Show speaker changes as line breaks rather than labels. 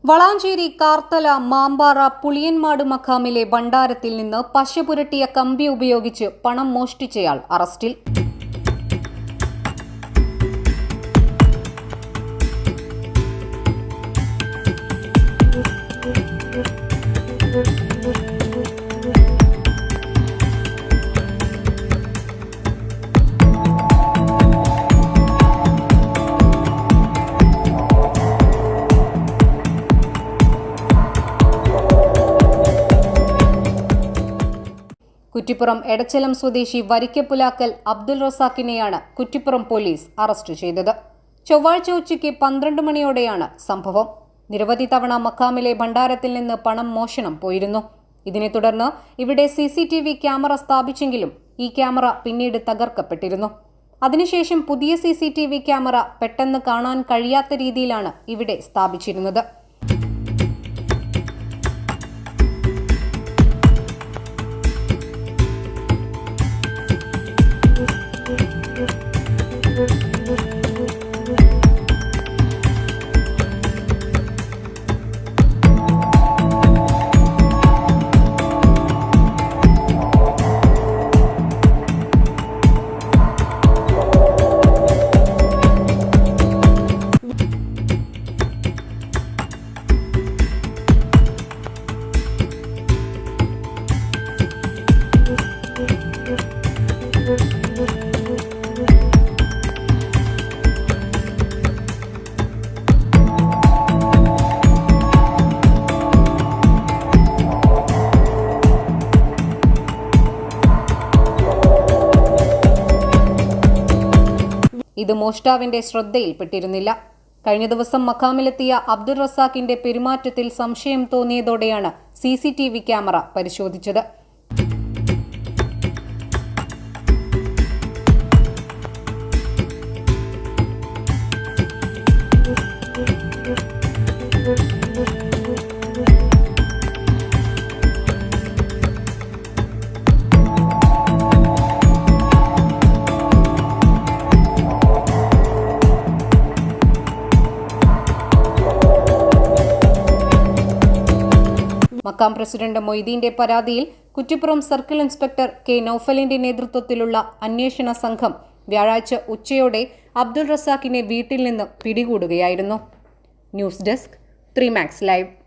വളാഞ്ചേരി കാർത്തല മാമ്പാറ പുളിയൻമാട് മഖാമിലെ ഭണ്ഡാരത്തിൽ നിന്ന് പശ പുരട്ടിയ കമ്പി ഉപയോഗിച്ച് പണം മോഷ്ടിച്ചയാൾ അറസ്റ്റിൽ. കുറ്റിപ്പുറം എടച്ചലം സ്വദേശി വരിക്കപ്പുലാക്കൽ അബ്ദുൾ റസാഖിനെയാണ് കുറ്റിപ്പുറം പോലീസ് അറസ്റ്റ് ചെയ്തത്. ചൊവ്വാഴ്ച ഉച്ചയ്ക്ക് 12 മണിയോടെയാണ് സംഭവം. നിരവധി തവണ മഖാമിലെ ഭണ്ഡാരത്തിൽ നിന്ന് പണം മോഷണം പോയിരുന്നു. ഇതിനെ തുടർന്ന് ഇവിടെ CCTV ക്യാമറ സ്ഥാപിച്ചെങ്കിലും ഈ ക്യാമറ പിന്നീട് തകർക്കപ്പെട്ടിരുന്നു. അതിനുശേഷം പുതിയ CCTV ക്യാമറ പെട്ടെന്ന് കാണാൻ കഴിയാത്ത രീതിയിലാണ് ഇവിടെ സ്ഥാപിച്ചിരുന്നത്. ഇത് മോഷ്ടാവിന്റെ ശ്രദ്ധയിൽപ്പെട്ടിരുന്നില്ല. കഴിഞ്ഞ ദിവസം മഖാമിലെത്തിയ അബ്ദുൾ റസാഖിന്റെ പെരുമാറ്റത്തിൽ സംശയം തോന്നിയതോടെയാണ് CCTV ക്യാമറ പരിശോധിച്ചത്. മഖാം പ്രസിഡന്റ് മൊയ്തീന്റെ പരാതിയിൽ കുറ്റിപ്പുറം സർക്കിൾ ഇൻസ്പെക്ടർ K. നൌഫലിന്റെ നേതൃത്വത്തിലുള്ള അന്വേഷണ സംഘം വ്യാഴാഴ്ച ഉച്ചയോടെ അബ്ദുൾ റസാഖിനെ വീട്ടിൽ നിന്ന് പിടികൂടുകയായിരുന്നു. News desk 3 Max Live.